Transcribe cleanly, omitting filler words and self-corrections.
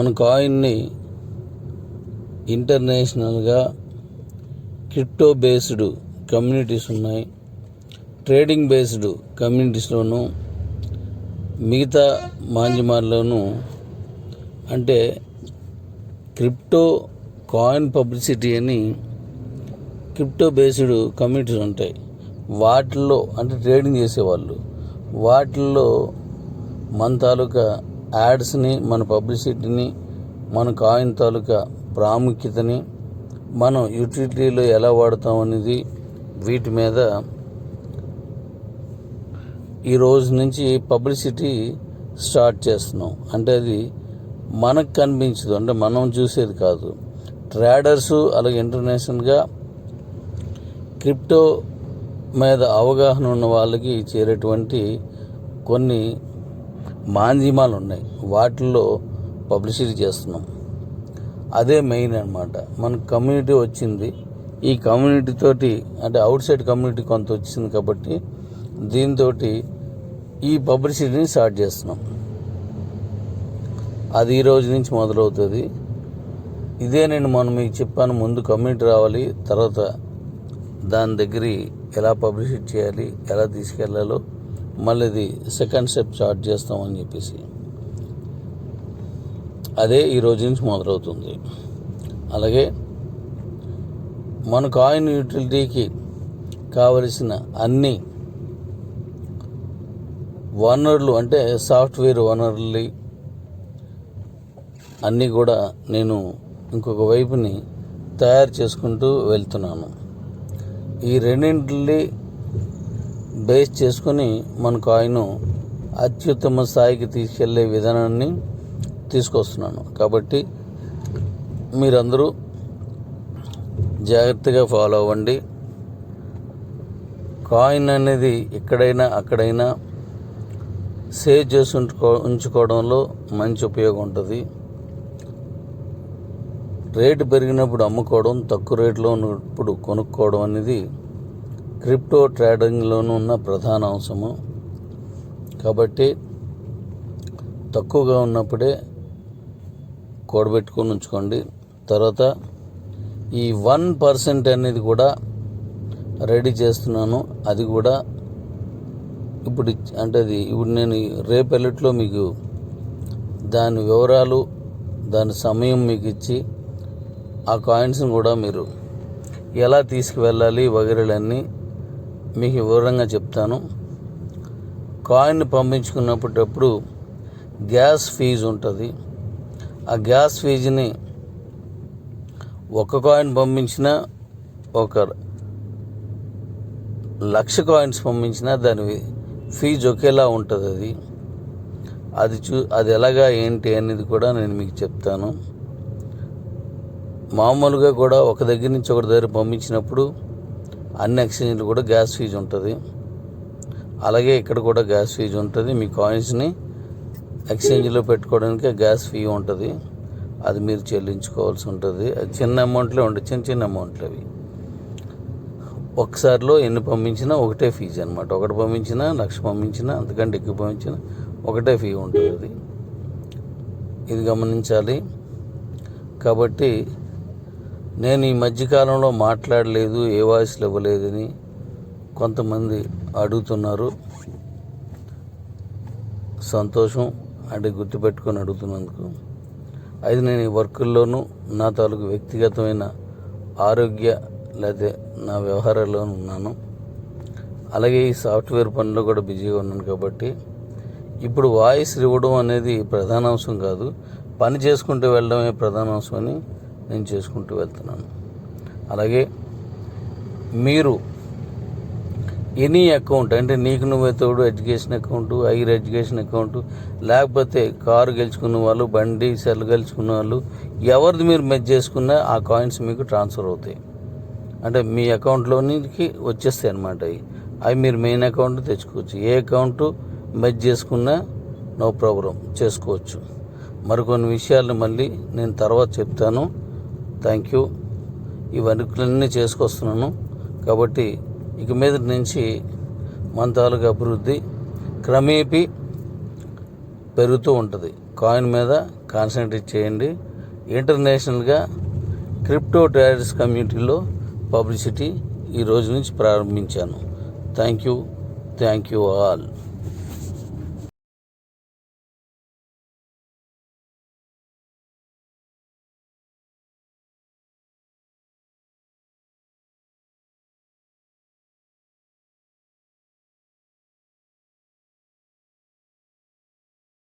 మన కాయిన్ని ఇంటర్నేషనల్గా crypto based communities ఉన్నాయి, trading based కమ్యూనిటీస్లోనూ మిగతా మాధ్యమాల్లోనూ అంటే క్రిప్టో కాయిన్ పబ్లిసిటీ అని క్రిప్టో బేస్డ్ కమ్యూనిటీస్ ఉంటాయి. వాటిల్లో అంటే ట్రేడింగ్ చేసేవాళ్ళు వాటిల్లో మన తాలూకా యాడ్స్ని, మన పబ్లిసిటీని, మన కాయిన్ తాలూకా ప్రాముఖ్యతని మనం యూటిలిటీలో ఎలా వాడతాం అనేది వీటి మీద ఈ రోజు నుంచి పబ్లిసిటీ స్టార్ట్ చేస్తున్నాం. అంటే అది మనకు కనిపించదు, అంటే మనం చూసేది కాదు. ట్రేడర్సు అలాగే ఇంటర్నేషనల్గా క్రిప్టో మీద అవగాహన ఉన్న వాళ్ళకి చేరేటువంటి కొన్ని మాధ్యమాలు ఉన్నాయి, వాటిల్లో పబ్లిసిటీ చేస్తున్నాం. అదే మెయిన్ అన్నమాట. మన కమ్యూనిటీ వచ్చింది, ఈ కమ్యూనిటీ తోటి అంటే అవుట్ సైడ్ కమ్యూనిటీ కొంత వచ్చింది కాబట్టి దీంతో ఈ పబ్లిసిటీని స్టార్ట్ చేస్తున్నాం. అది ఈ రోజు నుంచి మొదలవుతుంది. ఇదే నేను మొన్న మీకు చెప్పాను, ముందు కమ్యూనిటీ రావాలి, తర్వాత దాని దగ్గర ఎలా పబ్లిసిటీ చేయాలి, ఎలా తీసుకెళ్లాలో మళ్ళీ ఇది సెకండ్ స్టెప్ స్టార్ట్ చేస్తామని చెప్పేసి అదే ఈ రోజు నుంచి మొదలవుతుంది. అలాగే మన కాయిన్ యూటిలిటీకి కావలసిన అన్ని వనరులు అంటే సాఫ్ట్వేర్ వనరులు అన్నీ కూడా నేను ఇంకొక వైపుని తయారు చేసుకుంటూ వెళ్తున్నాను. ఈ రెండింటిని బేస్ చేసుకొని మన కాయిన్ అత్యుత్తమ స్థాయికి తీసుకెళ్లే విధానాన్ని తీసుకొస్తున్నాను. కాబట్టి మీరందరూ జాగ్రత్తగా ఫాలో అవ్వండి. కాయిన్ అనేది ఎక్కడైనా అక్కడైనా సేవ్ చేసి ఉంచుకోవడంలో మంచి ఉపయోగం ఉంటుంది. రేటు పెరిగినప్పుడు అమ్ముకోవడం, తక్కువ రేట్లో ఉన్నప్పుడు కొనుక్కోవడం అనేది క్రిప్టో ట్రేడింగ్లోనూ ఉన్న ప్రధాన అంశము. కాబట్టి తక్కువగా ఉన్నప్పుడే కూడబెట్టుకొని ఉంచుకోండి. తర్వాత ఈ 1% అనేది కూడా రెడీ చేస్తున్నాను. అది కూడా ఇప్పుడు అంటే అది ఇప్పుడు నేను రేపెల్లట్లో మీకు దాని వివరాలు, దాని సమయం మీకు ఇచ్చి ఆ కాయిన్స్ని కూడా మీరు ఎలా తీసుకువెళ్ళాలి వగైరాలన్నీ మీకు వివరంగా చెప్తాను. కాయిన్ పంపించుకున్నప్పుడు గ్యాస్ ఫీజు ఉంటుంది. ఆ గ్యాస్ ఫీజుని ఒక కాయిన్ పంపించినా, ఒక 1,00,000 కాయిన్స్ పంపించినా దాని ఫీజు ఒకేలా ఉంటుంది. అది ఎలాగా ఏంటి అనేది కూడా నేను మీకు చెప్తాను. మామూలుగా కూడా ఒక దగ్గర నుంచి ఒకటి దగ్గర పంపించినప్పుడు అన్ని ఎక్స్చేంజ్లు కూడా గ్యాస్ ఫీజు ఉంటుంది. అలాగే ఇక్కడ కూడా గ్యాస్ ఫీజు ఉంటుంది. మీ కాయిన్స్ని ఎక్స్చేంజ్లో పెట్టుకోవడానికి గ్యాస్ ఫీ ఉంటుంది. అది మీరు చెల్లించుకోవాల్సి ఉంటుంది. అది చిన్న అమౌంట్లో ఉంటుంది, చిన్న అమౌంట్లు అవి. ఒకసారిలో ఎన్ని పంపించినా ఒకటే ఫీజు అనమాట. ఒకటి పంపించినా, 1,00,000 పంపించినా, అంతకంటే ఎక్కువ పంపించినా ఒకటే ఫీ ఉంటుంది. ఇది గమనించాలి. కాబట్టి నేను ఈ మధ్యకాలంలో మాట్లాడలేదు, ఏ వాయిస్లు ఇవ్వలేదని కొంతమంది అడుగుతున్నారు. సంతోషం, అంటే గుర్తుపెట్టుకొని అడుగుతున్నందుకు. అది నేను ఈ వర్కుల్లోనూ నా తాలూకు వ్యక్తిగతమైన ఆరోగ్య లేదా నా వ్యవహారాల్లోనూ ఉన్నాను. అలాగే ఈ సాఫ్ట్వేర్ పనిలో కూడా బిజీగా ఉన్నాను. కాబట్టి ఇప్పుడు వాయిస్ ఇవ్వడం అనేది ప్రధాన అంశం కాదు, పని చేసుకుంటూ వెళ్ళడమే ప్రధాన అంశం అని నేను చేసుకుంటూ వెళ్తున్నాను. అలాగే మీరు ఎనీ అకౌంట్ అంటే నీకు నువ్వే తోడు education account, higher education account, లేకపోతే కారు గెలుచుకున్న వాళ్ళు, బండి సెల్ గెలుచుకున్న వాళ్ళు, ఎవరిది మీరు మెర్జ్ చేసుకున్నా ఆ కాయిన్స్ మీకు ట్రాన్స్ఫర్ అవుతాయి. అంటే మీ అకౌంట్లోనికి వచ్చేస్తాయి అన్నమాట. అవి మీరు మెయిన్ అకౌంట్ తెచ్చుకోవచ్చు. ఏ అకౌంట్ మెర్జ్ చేసుకున్నా నో ప్రాబ్లం చేసుకోవచ్చు. మరికొన్ని విషయాలను మళ్ళీ నేను తర్వాత చెప్తాను. Thank you. ఈ వర్కులన్నీ చేసుకొస్తున్నాను. కాబట్టి ఇక మీద నుంచి మన తాలూకు అభివృద్ధి క్రమేపీ పెరుగుతూ ఉంటుంది. కాయిన్ మీద కాన్సన్ట్రేట్ చేయండి. ఇంటర్నేషనల్గా క్రిప్టో ట్రేడర్స్ కమ్యూనిటీలో పబ్లిసిటీ ఈ రోజు నుంచి ప్రారంభించాను. Thank you all.